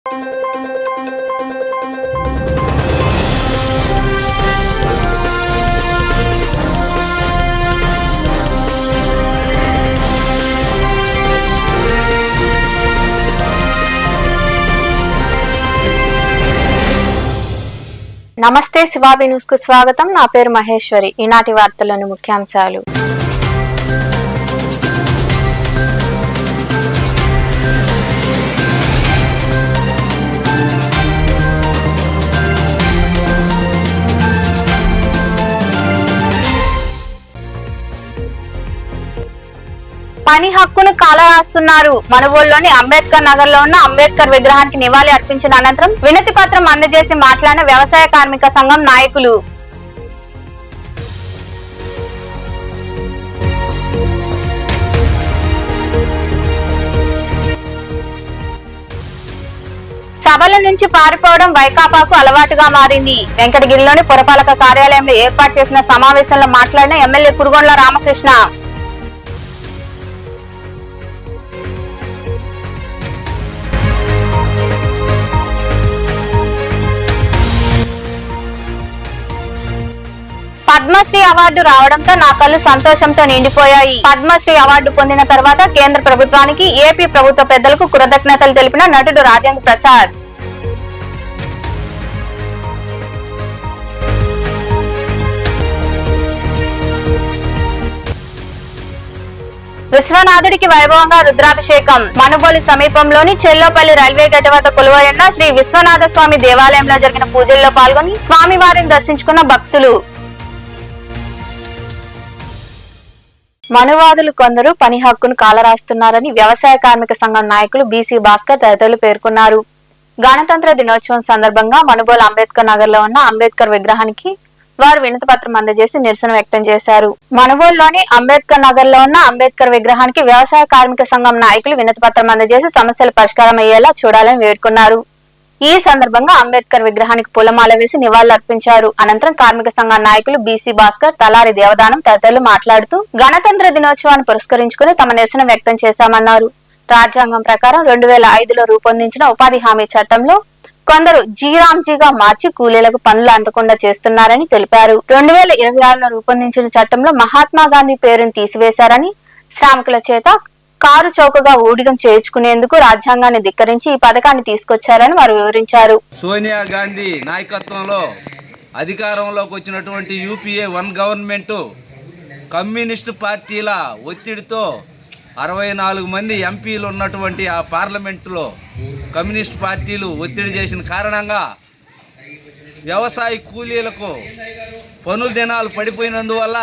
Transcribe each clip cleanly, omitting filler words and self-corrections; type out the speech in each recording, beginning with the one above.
నమస్తే శివాబి న్యూస్ కు స్వాగతం. నా పేరు మహేశ్వరి. ఈనాటి వార్తల్లోని ముఖ్యాంశాలు. పని హక్కును కాలరాస్తున్నారు. మనుబోలులోని అంబేద్కర్ నగర్ లో ఉన్న అంబేద్కర్ విగ్రహానికి నివాళి అర్పించిన అనంతరం వినతి పత్రం అందజేసి మాట్లాడిన వ్యవసాయ కార్మిక సంఘం నాయకులు. సభల నుంచి పారిపోవడం వైకాపాకు అలవాటుగా మారింది. వెంకటగిరిలోని పురపాలక కార్యాలయంలో ఏర్పాటు చేసిన సమావేశంలో మాట్లాడిన ఎమ్మెల్యే కురుగొండ్ల రామకృష్ణ. పద్మశ్రీ అవార్డు రావడంతో నా కళ్ళు సంతోషంతో నిండిపోయాయి. పద్మశ్రీ అవార్డు పొందిన తర్వాత కేంద్ర ప్రభుత్వానికి, ఏపీ ప్రభుత్వ పెద్దలకు కృతజ్ఞతలు తెలిపిన నటుడు రాజేంద్ర ప్రసాద్. విశ్వనాథుడికి వైభవంగా రుద్రాభిషేకం. మనుబోలు సమీపంలోని చెల్లోపల్లి రైల్వే గేట్ వద్ద కొలువైన శ్రీ విశ్వనాథ స్వామి దేవాలయంలో జరిగిన పూజల్లో పాల్గొని స్వామివారిని దర్శించుకున్న భక్తులు. మనువాదులు కొందరు పని హక్కును కాలరాస్తున్నారని వ్యవసాయ కార్మిక సంఘం నాయకులు బీసీ భాస్కర్ తదితరులు పేర్కొన్నారు. గణతంత్ర దినోత్సవం సందర్భంగా మనుబోలు అంబేద్కర్ నగర్ లో ఉన్న అంబేద్కర్ విగ్రహానికి వారు వినతి పత్రం అందజేసి నిరసన వ్యక్తం చేశారు. మనుబోలులోని అంబేద్కర్ నగర్ లో ఉన్న అంబేద్కర్ విగ్రహానికి వ్యవసాయ కార్మిక సంఘం నాయకులు వినతి పత్రం అందజేసి సమస్యల పరిష్కారం అయ్యేలా చూడాలని వేడుకున్నారు. ఈ సందర్భంగా అంబేద్కర్ విగ్రహానికి పూలమాల వేసి నివాళులర్పించారు. అనంతరం కార్మిక సంఘ నాయకులు బీసీ భాస్కర్, తలారి దేవదానం తదితరులు మాట్లాడుతూ గణతంత్ర దినోత్సవాన్ని పురస్కరించుకుని తమ నిరసన వ్యక్తం చేశామన్నారు. రాజ్యాంగం ప్రకారం 2005లో రూపొందించిన ఉపాధి హామీ చట్టంలో కొందరు జీరాంజీగా మార్చి కూలీలకు పనులు అందకుండా చేస్తున్నారని తెలిపారు. 2026లో రూపొందించిన చట్టంలో మహాత్మా గాంధీ పేరును తీసివేశారని, శ్రామికుల చేత కారు చౌకగా ఊడిగం చేయించుకునేందుకు రాజ్యాంగాన్ని ధిక్కరించి ఈ పథకాన్ని తీసుకొచ్చారని వారు వివరించారు. సోనియా గాంధీ నాయకత్వంలో అధికారంలోకి వచ్చినటువంటి యూపీఏ 1 గవర్నమెంట్ కమ్యూనిస్టు పార్టీల ఒత్తిడితో 64 మంది ఎంపీలు ఉన్నటువంటి ఆ పార్లమెంటులో కమ్యూనిస్ట్ పార్టీలు ఒత్తిడి చేసిన కారణంగా వ్యవసాయ కూలీలకు పనుల దినాలు పడిపోయినందువల్ల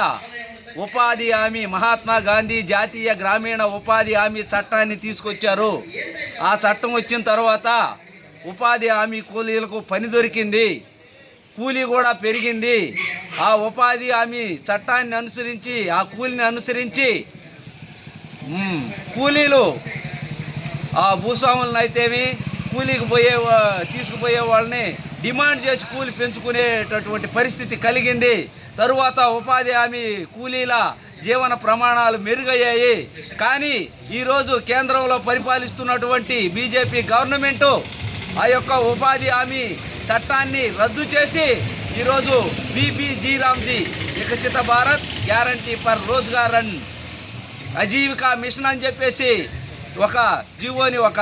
ఉపాధి హామీ మహాత్మా గాంధీ జాతీయ గ్రామీణ ఉపాధి హామీ చట్టాన్ని తీసుకొచ్చారు. ఆ చట్టం వచ్చిన తర్వాత ఉపాధి హామీ కూలీలకు పని దొరికింది, కూలీ కూడా పెరిగింది. ఆ ఉపాధి హామీ చట్టాన్ని అనుసరించి, ఆ కూలీని అనుసరించి కూలీలు ఆ భూస్వాములను అయితేమి కూలీకి తీసుకుపోయే వాళ్ళని డిమాండ్ చేసి కూలి పెంచుకునేటటువంటి పరిస్థితి కలిగింది. తరువాత ఉపాధి హామీ కూలీల జీవన ప్రమాణాలు మెరుగయ్యాయి. కానీ ఈరోజు కేంద్రంలో పరిపాలిస్తున్నటువంటి బీజేపీ గవర్నమెంటు ఆ యొక్క ఉపాధి హామీ చట్టాన్ని రద్దు చేసి ఈరోజు బీపీజీ రామ్జీ Viksit Bharat guarantee for Rozgar and Ajeevika mission అని చెప్పేసి ఒక జీవోని, ఒక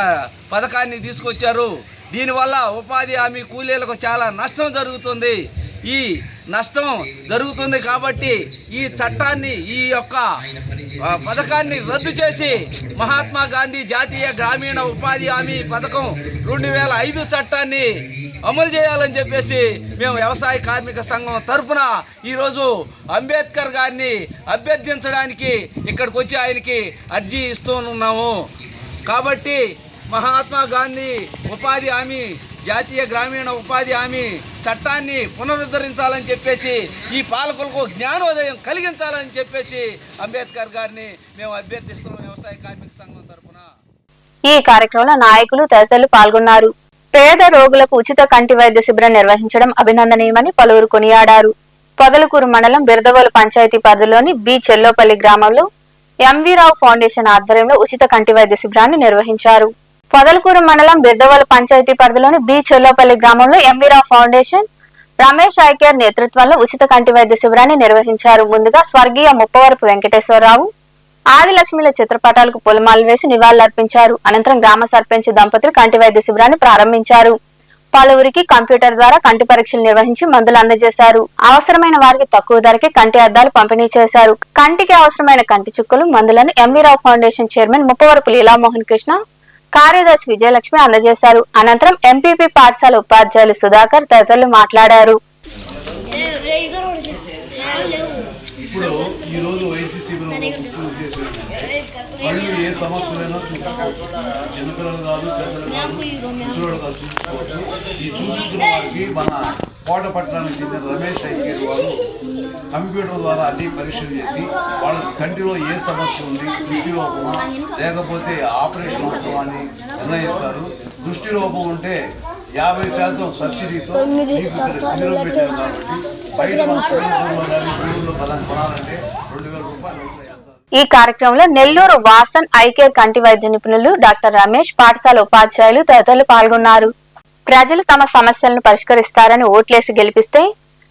పథకాన్ని తీసుకొచ్చారు. దీనివల్ల ఉపాధి హామీ కూలీలకు చాలా నష్టం జరుగుతుంది. ఈ నష్టం జరుగుతుంది కాబట్టి ఈ చట్టాన్ని, ఈ యొక్క పథకాన్ని రద్దు చేసి మహాత్మా గాంధీ జాతీయ గ్రామీణ ఉపాధి హామీ పథకం 2005 చట్టాన్ని అమలు చేయాలని చెప్పేసి మేము వ్యవసాయ కార్మిక సంఘం తరఫున ఈరోజు అంబేద్కర్ గారిని అభ్యర్థించడానికి ఇక్కడికి వచ్చి ఆయనకి అర్జీ ఇస్తున్నాము. కాబట్టి మహాత్మా గాంధీ ఉపాధి హామీ జాతీయ గ్రామీణ ఉపాధి హామీ చట్టాన్ని పునరుద్ధరించాలని చెప్పేసి, ఈ పాలకులకు జ్ఞానోదయం కలిగించాలని చెప్పేసి అంబేద్కర్ గారిని మేము అభ్యర్థిస్తున్నాం వ్యవసాయ కార్మిక సంఘం తరఫున. ఈ కార్యక్రమంలో నాయకులు తదితరులు పాల్గొన్నారు. పేద రోగులకు ఉచిత కంటి వైద్య శిబిరం నిర్వహించడం అభినందనీయమని పలువురు కొనియాడారు. పొదలకూరు మండలం బిరదవోలు పంచాయతీ పరిధిలోని బి చెల్లోపల్లి గ్రామంలో ఎంవీ రావు ఫౌండేషన్ ఆధ్వర్యంలో ఉచిత కంటి వైద్య శిబిరాన్ని నిర్వహించారు. పొదలకూరు మండలం బిర్దవోలు పంచాయతీ పరిధిలోని బి చెల్లోపల్లి గ్రామంలో ఎంవీరావు ఫౌండేషన్ రమేష్ ఐకేర్ నేతృత్వంలో ఉచిత కంటి వైద్య శిబిరాన్ని నిర్వహించారు. ముందుగా స్వర్గీయ ముప్పవరపు వెంకటేశ్వరరావు, ఆదిలక్ష్మిల చిత్రపటాలకు పూలమాలలు వేసి నివాళులర్పించారు. అనంతరం గ్రామ సర్పంచ్ దంపతులు కంటి వైద్య శిబిరాన్ని ప్రారంభించారు. పలువురికి కంప్యూటర్ ద్వారా కంటి పరీక్షలు నిర్వహించి మందులు అందజేశారు. అవసరమైన వారికి తక్కువ ధరకే కంటి అద్దాలు పంపిణీ చేశారు. కంటికి అవసరమైన కంటి చుక్కలు, మందులను ఎంవీరావు ఫౌండేషన్ చైర్మన్ ముప్పవరపు లీలామోహన్ కృష్ణ, కార్యదర్శి విజయలక్ష్మి అందజేశారు. అనంతరం ఎంపీపీ పాఠశాల ఉపాధ్యాయులు సుధాకర్ తదితరులు మాట్లాడారు. ఇప్పుడు ఈరోజు వైద్య శిబిరం వాళ్ళు ఏ సమస్యలైనా చూసుకోవచ్చు. చిన్నపిల్లలు కాదు, పెద్దలు కాదు, ముసలోళ్ళు కాదు, చూసుకోవచ్చు. ఈ చూపించిన వారికి మన కోట పట్టణానికి చెందిన రమేష్ ఐకేర్ వారు కంప్యూటర్ ద్వారా అన్ని పరీక్షలు చేసి వాళ్ళకి కంటిలో ఏ సమస్య ఉంది, దృష్టి లోపమా లేకపోతే ఆపరేషన్ అవసరమా అని నిర్ణయిస్తారు. దృష్టి లోపం ఉంటే 50% సబ్సిడీతో మీకు ఇక్కడ శిబిరం పెట్టారు కాబట్టి బయట మన ఊళ్ళో కొనాలంటే 2000 రూపాయలు అవుతాయి. ఈ కార్యక్రమంలో నెల్లూరు వాసన్ ఐకేర్ కంటి వైద్య నిపుణులు డాక్టర్ రమేష్, పాఠశాల ఉపాధ్యాయులు తదితరులు పాల్గొన్నారు. ప్రజలు తమ సమస్యలను పరిష్కరిస్తారని ఓట్లేసి గెలిపిస్తే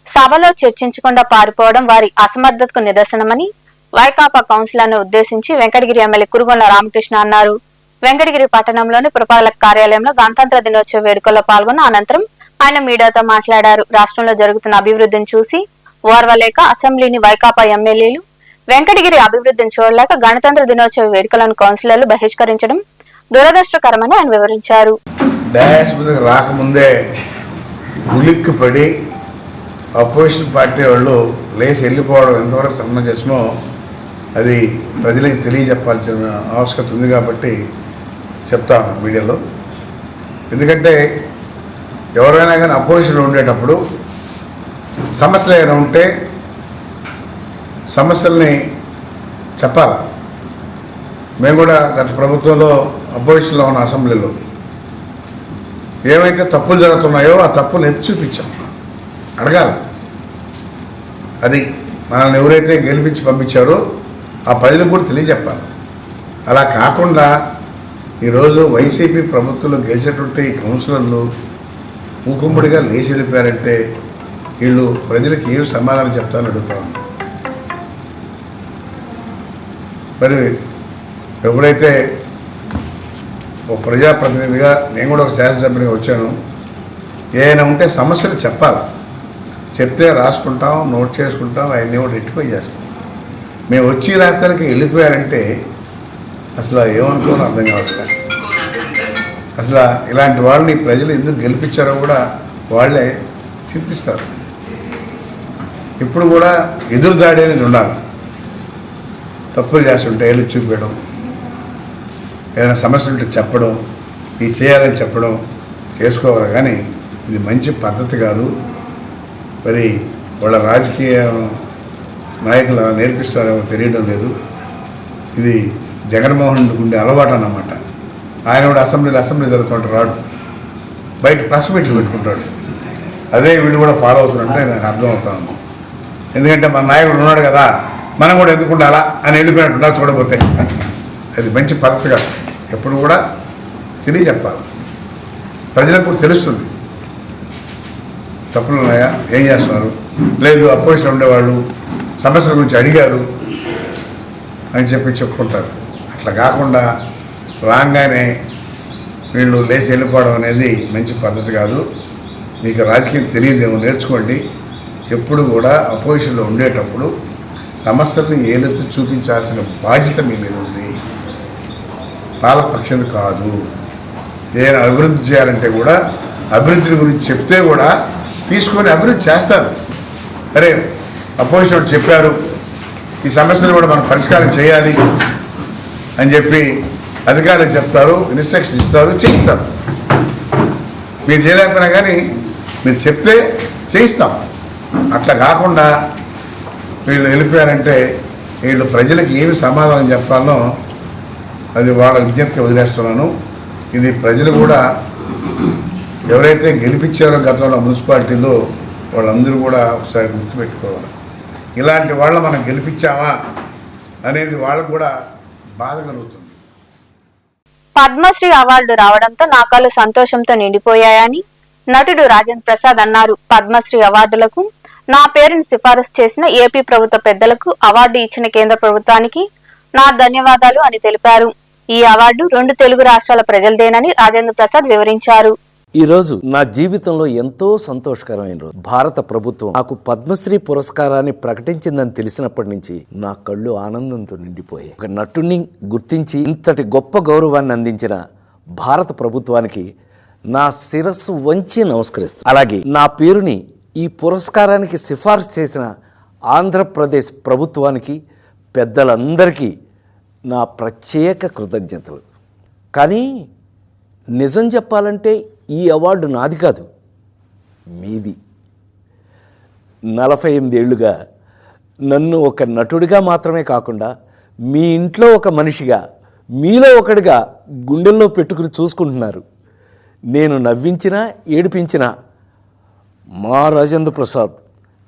సభలో చర్చించకుండా పారిపోవడం వారి అసమర్థతకు నిదర్శనమని వైకాపా కౌన్సిలర్ను ఉద్దేశించి వెంకటగిరి ఎమ్మెల్యే కురుగొండ రామకృష్ణ అన్నారు. వెంకటగిరి పట్టణంలోని పురపాలక కార్యాలయంలో గణతంత్ర దినోత్సవ వేడుకల్లో పాల్గొన్న అనంతరం ఆయన మీడియాతో మాట్లాడారు. రాష్ట్రంలో జరుగుతున్న అభివృద్ధిని చూసి ఓర్వలేక అసెంబ్లీని వైకాపా ఎమ్మెల్యేలు వెంకటగిరి అభివృద్ధిని చూడలేక గణతంత్ర దినోత్సవ వేడుకలను కౌన్సిలర్లు బహిష్కరించడం దురదృష్టకరమని ఆయన వివరించారు. రాకముందే ఉలిక్కి పడి అపోజిషన్ పార్టీ వాళ్ళు లేచి వెళ్ళిపోవడం ఎంతవరకు సమంజసమో అది ప్రజలకు తెలియజెప్పాల్సిన ఆవశ్యకత ఉంది కాబట్టి చెప్తాను మీడియాలో. ఎందుకంటే ఎవరైనా కానీ అపోజిషన్లో ఉండేటప్పుడు సమస్యలు ఏమైనా ఉంటే సమస్యల్ని చెప్పాలి. మేము కూడా గత ప్రభుత్వంలో అపోజిషన్లో ఉన్న అసెంబ్లీలో ఏమైతే తప్పులు జరుగుతున్నాయో ఆ తప్పులు ఎత్తి చూపించాం, అడగాలి. అది మనల్ని ఎవరైతే గెలిపించి పంపించారో ఆ ప్రజలకు కూడా తెలియజెప్పాలి. అలా కాకుండా ఈరోజు వైసీపీ ప్రభుత్వంలో గెలిచేటువంటి కౌన్సిలర్లు మూకుమ్మడిగా లేచి వెళ్ళిపోయారంటే వీళ్ళు ప్రజలకు ఏం సమాధానం చెప్తారని అడుగుతాను. మరి ఎప్పుడైతే ఒక ప్రజాప్రతినిధిగా నేను కూడా ఒక శాసనసభ్యునిగా వచ్చాను, ఏమైనా ఉంటే సమస్యలు చెప్పాలి. చెప్తే రాసుకుంటాం, నోట్ చేసుకుంటాం, అవన్నీ కూడా రెట్టిఫై చేస్తాం. మేము వచ్చి రాత్రికి వెళ్ళిపోయారంటే అసలు ఏమనుకోని అర్థం కావట్లేదు. అసలు ఇలాంటి వాళ్ళని ప్రజలు ఎందుకు గెలిపించారో కూడా వాళ్ళే చింతిస్తారు. ఇప్పుడు కూడా ఎదురుదాడి అనేది ఉండాలి. తప్పులు చేస్తుంటే వెళ్ళి చూపించడం, ఏదైనా సమస్యలు ఉంటే చెప్పడం, ఇది చేయాలని చెప్పడం చేసుకోవాలి. కానీ ఇది మంచి పద్ధతి కాదు. మరి వాళ్ళ రాజకీయ నాయకులు నేర్పిస్తారేమో తెలియడం లేదు. ఇది జగన్మోహన్ రెడ్డికి ఉండే అలవాటు అన్నమాట. ఆయన కూడా అసెంబ్లీ జరుగుతుంటే రాడు, బయట ప్రెస్ మీట్లు పెట్టుకుంటాడు. అదే వీళ్ళు కూడా ఫాలో అవుతున్నట్టే నాకు అర్థమవుతాను. ఎందుకంటే మన నాయకుడు ఉన్నాడు కదా, మనం కూడా ఎందుకు ఉండాలా అని వెళ్ళిపోయినట్టున్నా చూడబోతే అది మంచి పద్ధతి కాదు. ఎప్పుడు కూడా తెలియజెప్పాలి, ప్రజలకు కూడా తెలుస్తుంది తప్పులు ఉన్నాయా, ఏం చేస్తున్నారు. లేదు అపోజిషన్ ఉండేవాళ్ళు సమస్యల గురించి అడిగారు అని చెప్పుకుంటారు. అట్లా కాకుండా రాగానే వీళ్ళు లేచి వెళ్ళిపోవడం అనేది మంచి పద్ధతి కాదు. మీకు రాజకీయం తెలియదేమో, నేర్చుకోండి. ఎప్పుడు కూడా అపోజిషన్లో ఉండేటప్పుడు సమస్యలను ఏలెత్తి చూపించాల్సిన బాధ్యత మీ మీద ఉంది, పాలకపక్షం కాదు. ఏదైనా అభివృద్ధి చేయాలంటే కూడా అభివృద్ధి గురించి చెప్తే కూడా తీసుకొని అభివృద్ధి చేస్తారు. అరే అపోజిషన్ చెప్పారు, ఈ సమస్యలు కూడా మనం పరిష్కారం చేయాలి అని చెప్పి అధికారులు చెప్తారు, ఇన్స్ట్రక్షన్ ఇస్తారు, చేయిస్తారు. మీరు చేయలేకపోయినా కానీ మీరు చెప్తే చేయిస్తాం. అట్లా కాకుండా వీళ్ళు వెళ్ళిపోయారంటే వీళ్ళు ప్రజలకు ఏమి సమాధానం చెప్పాలనో అది వాళ్ళ విజ్ఞప్తికి వదిలేస్తున్నాను. ఇది ప్రజలు కూడా ఎవరైతే గెలిపించారో గతంలో మున్సిపాలిటీలో వాళ్ళందరూ కూడా ఒకసారి గుర్తుపెట్టుకోవాలి. ఇలాంటి వాళ్ళ మనం గెలిపించామా అనేది వాళ్ళకు కూడా బాధ కలుగుతుంది. పద్మశ్రీ అవార్డు రావడంతో నా కళ్ళు సంతోషంతో నిండిపోయాయని నటుడు రాజేంద్ర ప్రసాద్ అన్నారు. పద్మశ్రీ అవార్డులకు నా పేరును సిఫారసు చేసిన ఏపీ ప్రభుత్వ పెద్దలకు, అవార్డు ఇచ్చిన కేంద్ర ప్రభుత్వానికి నా ధన్యవాదాలు అని తెలిపారు. ఈ అవార్డు 2 తెలుగు రాష్ట్రాల ప్రజలదేనని రాజేంద్ర ప్రసాద్ వివరించారు. ఈ రోజు నా జీవితంలో ఎంతో సంతోషకరమైన రోజు. భారత ప్రభుత్వం నాకు పద్మశ్రీ పురస్కారాన్ని ప్రకటించిందని తెలిసినప్పటి నుంచి నా కళ్ళు ఆనందంతో నిండిపోయాయి. ఒక నటుడిని గుర్తించి ఇంతటి గొప్ప గౌరవాన్ని అందించిన భారత ప్రభుత్వానికి నా శిరస్సు వంచి నమస్కరిస్తాను. అలాగే నా పేరుని ఈ పురస్కారానికి సిఫార్సు చేసిన ఆంధ్రప్రదేశ్ ప్రభుత్వానికి, పెద్దలందరికీ నా ప్రత్యేక కృతజ్ఞతలు. కానీ నిజం చెప్పాలంటే ఈ అవార్డు నాది కాదు, మీది. 48 ఏళ్లుగా నన్ను ఒక నటుడిగా మాత్రమే కాకుండా మీ ఇంట్లో ఒక మనిషిగా, మీలో ఒకడిగా గుండెల్లో పెట్టుకుని చూసుకుంటున్నారు. నేను నవ్వించినా ఏడిపించినా మా రాజేంద్ర ప్రసాద్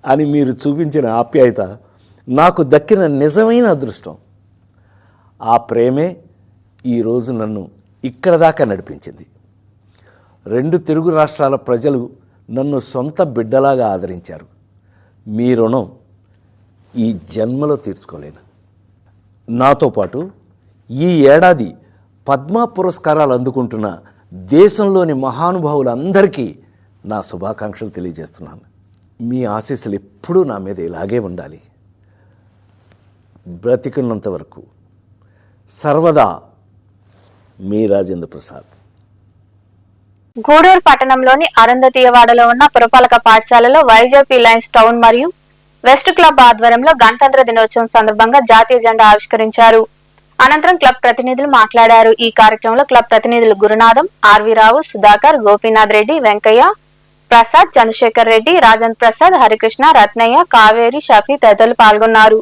అని మీరు చూపించిన ఆప్యాయత నాకు దక్కిన నిజమైన అదృష్టం. ఆ ప్రేమే ఈరోజు నన్ను ఇక్కడ దాకా నడిపించింది. 2 తెలుగు రాష్ట్రాల ప్రజలు నన్ను సొంత బిడ్డలాగా ఆదరించారు. మీ రుణం ఈ జన్మలో తీర్చుకోలేను. నాతో పాటు ఈ ఏడాది పద్మ పురస్కారాలు అందుకుంటున్న దేశంలోని మహానుభావులందరికీ నా శుభాకాంక్షలు తెలియజేస్తున్నాను. మీ ఆశీస్సులు ఎప్పుడూ నా మీద ఇలాగే ఉండాలి. బ్రతికున్నంత వరకు సర్వదా మీ రాజేంద్ర ప్రసాద్. గూడూరు పట్టణంలోని అరుంధతీయవాడలో ఉన్న పురపాలక పాఠశాలలో వైజేపీ లయన్స్ టౌన్ మరియు వెస్ట్ క్లబ్ ఆధ్వర్యంలో గణతంత్ర దినోత్సవం సందర్భంగా జాతీయ జెండా ఆవిష్కరించారు. అనంతరం క్లబ్ ప్రతినిధులు మాట్లాడారు. ఈ కార్యక్రమంలో క్లబ్ ప్రతినిధులు గురునాథం, ఆర్వి రావు, సుధాకర్, గోపీనాథ్ రెడ్డి, వెంకయ్య ప్రసాద్, చంద్రశేఖర్ రెడ్డి, రాజేంద్ర ప్రసాద్, హరికృష్ణ, రత్నయ్య, కావేరి, షఫీ తదితరులు పాల్గొన్నారు.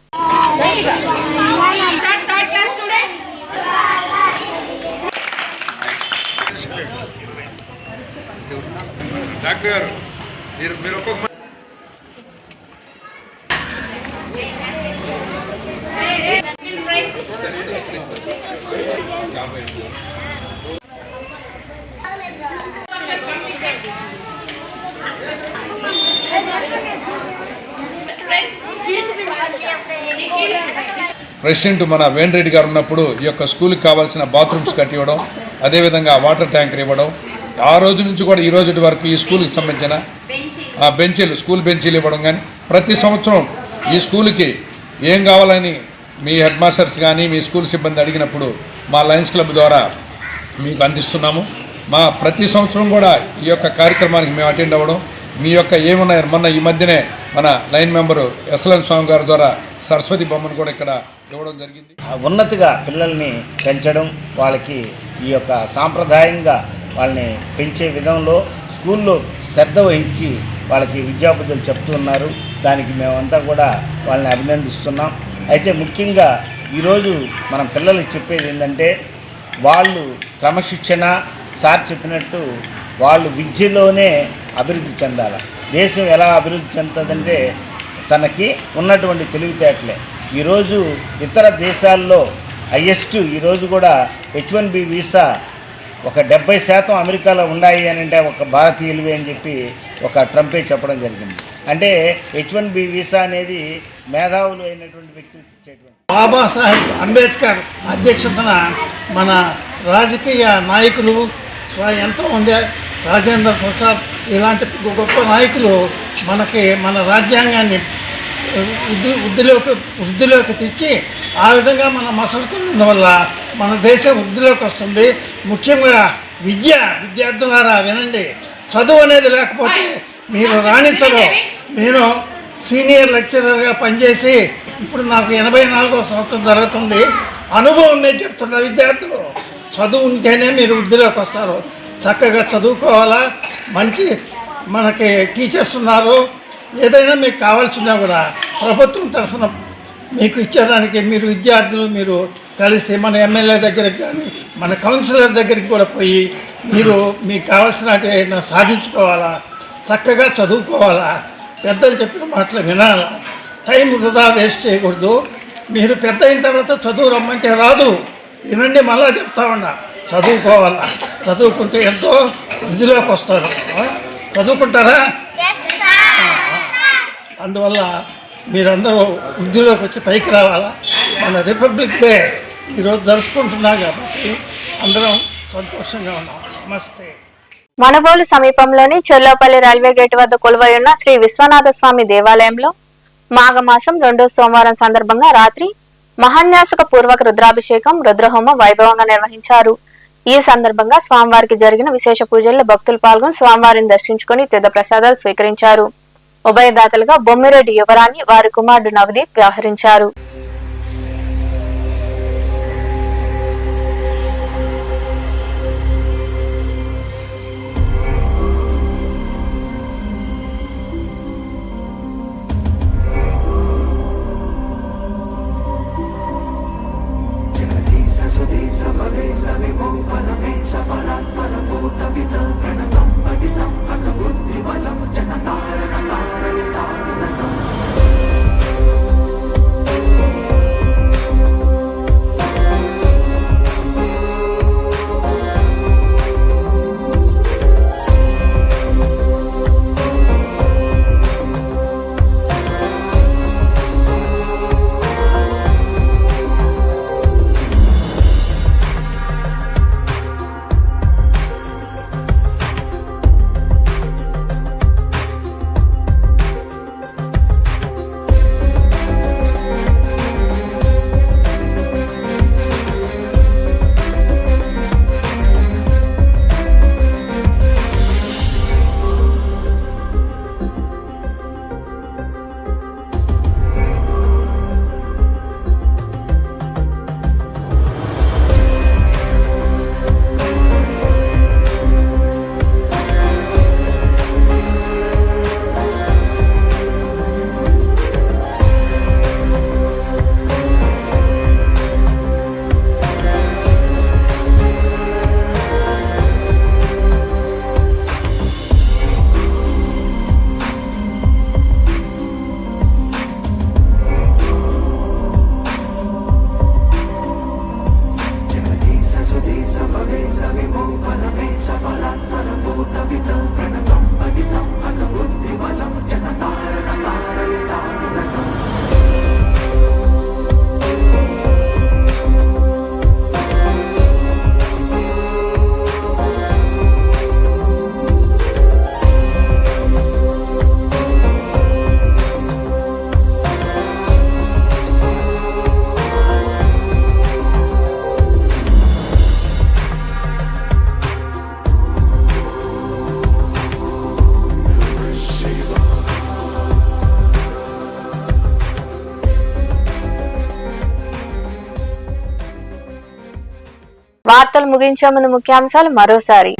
ప్రెసిడెంట్ మన వేణరెడ్డి గారు ఉన్నప్పుడు ఈ యొక్క స్కూల్కి కావాల్సిన బాత్రూమ్స్ కట్టివ్వడం, అదేవిధంగా వాటర్ ట్యాంకర్ ఇవ్వడం, ఆ రోజు నుంచి కూడా ఈ రోజు వరకు ఈ స్కూల్కి సంబంధించిన బెంచీలు, స్కూల్ బెంచీలు ఇవ్వడం. కానీ ప్రతి సంవత్సరం ఈ స్కూల్కి ఏం కావాలని మీ హెడ్ మాస్టర్స్ కానీ మీ స్కూల్ సిబ్బంది అడిగినప్పుడు మా లయన్స్ క్లబ్ ద్వారా మీకు అందిస్తున్నాము. మా ప్రతి సంవత్సరం కూడా ఈ యొక్క కార్యక్రమానికి మేము అటెండ్ అవ్వడం, మీ యొక్క ఏమన్నా మొన్న ఈ మధ్యనే మన లైన్ మెంబరు ఎస్ఎల్ఎన్ స్వామి గారి ద్వారా సరస్వతి బొమ్మను కూడా ఇక్కడ ఇవ్వడం జరిగింది. ఉన్నతిగా పిల్లల్ని పెంచడం, వాళ్ళకి ఈ యొక్క సాంప్రదాయంగా వాళ్ళని పెంచే విధంలో స్కూల్లో శ్రద్ధ వహించి వాళ్ళకి విద్యాబుద్ధులు చెప్తున్నారు. దానికి మేమంతా కూడా వాళ్ళని అభినందిస్తున్నాం. అయితే ముఖ్యంగా ఈరోజు మనం పిల్లలకి చెప్పేది ఏంటంటే, వాళ్ళు క్రమశిక్షణ, సార్ చెప్పినట్టు వాళ్ళు విద్యలోనే అభివృద్ధి చెందాలి. దేశం ఎలా అభివృద్ధి చెందుతుందంటే తనకి ఉన్నటువంటి తెలివితేటలే. ఈరోజు ఇతర దేశాల్లో హైయెస్ట్ ఈరోజు కూడా H1B వీసా ఒక 70% అమెరికాలో ఉన్నాయి అని అంటే ఒక భారతీయులవే అని చెప్పి ఒక ట్రంపే చెప్పడం జరిగింది. అంటే H1B వీసా అనేది మేధావులు అయినటువంటి వ్యక్తులకు ఇచ్చేటువంటి. బాబాసాహెబ్ అంబేద్కర్ అధ్యక్షతన మన రాజకీయ నాయకులు ఎంతోమంది, రాజేంద్ర ప్రసాద్ ఇలాంటి గొప్ప నాయకులు మనకి మన రాజ్యాంగాన్ని వృద్ధిలోకి తెచ్చి ఆ విధంగా మన మసలుకున్నందువల్ల మన దేశం వృద్ధిలోకి వస్తుంది. ముఖ్యంగా విద్యార్థులారా వినండి, చదువు అనేది లేకపోతే మీరు రాణించరు. నేను సీనియర్ లెక్చరర్గా పనిచేసి ఇప్పుడు నాకు 84వ సంవత్సరం జరుగుతుంది. అనుభవం మీద చెప్తున్న విద్యార్థులు, చదువు ఉంటేనే మీరు వృద్ధిలోకి వస్తారు. చక్కగా చదువుకోవాలా, మంచి మనకి టీచర్స్ ఉన్నారు. ఏదైనా మీకు కావాల్సినా కూడా ప్రభుత్వం తరఫున మీకు ఇచ్చేదానికి మీరు విద్యార్థులు మీరు కలిసి మన ఎమ్మెల్యే దగ్గరికి కానీ మన కౌన్సిలర్ దగ్గరికి కూడా పోయి మీరు మీకు కావాల్సిన సాధించుకోవాలా, చక్కగా చదువుకోవాలా, పెద్దలు చెప్పిన మాటలు వినాలా, టైం వృధా వేస్ట్ చేయకూడదు. మీరు పెద్ద అయిన తర్వాత చదువు రమ్మంటే రాదు. వినండి, మళ్ళా చెప్తా ఉన్నా, చదువుకోవాలా, చదువుకుంటే ఎంతో వృద్ధిలోకి వస్తారు. చదువుకుంటారా? అందువల్ల మీరందరూ వృద్ధిలోకి వచ్చి పైకి రావాలా. మన రిపబ్లిక్ డే ఈరోజు జరుపుకుంటున్నాం కాబట్టి అందరం సంతోషంగా ఉన్నాం. నమస్తే. మనుబోలు సమీపంలోని చెల్లోపల్లి రైల్వే గేట్ వద్ద కొలువై ఉన్న శ్రీ విశ్వనాథ స్వామి దేవాలయంలో మాఘమాసం 2వ సోమవారం సందర్భంగా రాత్రి మహాన్యాసక పూర్వక రుద్రాభిషేకం, రుద్రహోమం వైభవంగా నిర్వహించారు. ఈ సందర్భంగా స్వామివారికి జరిగిన విశేష పూజల్లో భక్తులు పాల్గొని స్వామివారిని దర్శించుకుని తీర్థ ప్రసాదాలు స్వీకరించారు. ఉభయదాతలుగా బొమ్మిరెడ్డి యువరాణి, వారి కుమారుడు నవదీప్ వ్యవహరించారు. వార్తలు ముగించే ముందు ముఖ్యాంశాలు మరోసారి.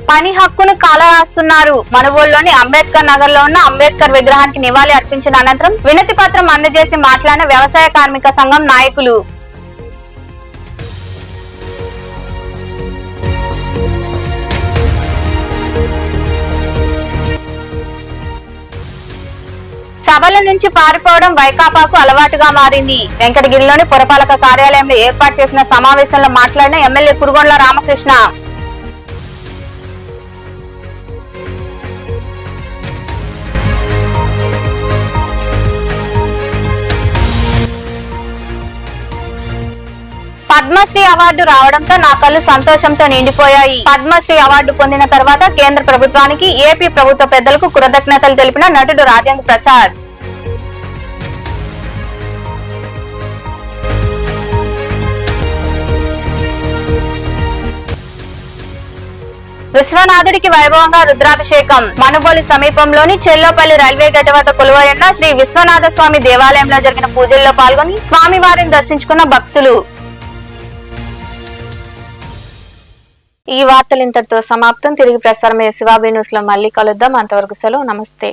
పని హక్కును కాలరాస్తున్నారు. మనుబోలులోని అంబేద్కర్ నగర్ లో ఉన్న అంబేద్కర్ విగ్రహానికి నివాళి అర్పించిన అనంతరం వినతి పత్రం అందజేసి మాట్లాడిన వ్యవసాయ కార్మిక సంఘం నాయకులు. సభల నుంచి పారిపోవడం వైకాపాకు అలవాటుగా మారింది. వెంకటగిరిలోని పురపాలక కార్యాలయంలో ఏర్పాటు చేసిన సమావేశంలో మాట్లాడిన ఎమ్మెల్యే కురుగొండ్ల రామకృష్ణ. పద్మశ్రీ అవార్డు రావడంతో నా కళ్ళు సంతోషంతో నిండిపోయాయి. పద్మశ్రీ అవార్డు పొందిన తర్వాత కేంద్ర ప్రభుత్వానికి, ఏపీ ప్రభుత్వ పెద్దలకు కృతజ్ఞతలు తెలిపిన నటుడు రాజేంద్ర ప్రసాద్. విశ్వనాథుడికి వైభవంగా రుద్రాభిషేకం. మనుబోలు సమీపంలోని చెల్లోపల్లి రైల్వే గేట్ వద్ద కొలువై ఉన్న శ్రీ విశ్వనాథ స్వామి దేవాలయంలో జరిగిన పూజల్లో పాల్గొని స్వామివారిని దర్శించుకున్న భక్తులు. ఈ వార్తలు ఇంతటితో సమాప్తం. తిరిగి ప్రసారమయ్యే శివాబీ న్యూస్ లో మళ్ళీ కలుద్దాం. అంతవరకు సెలవు. నమస్తే.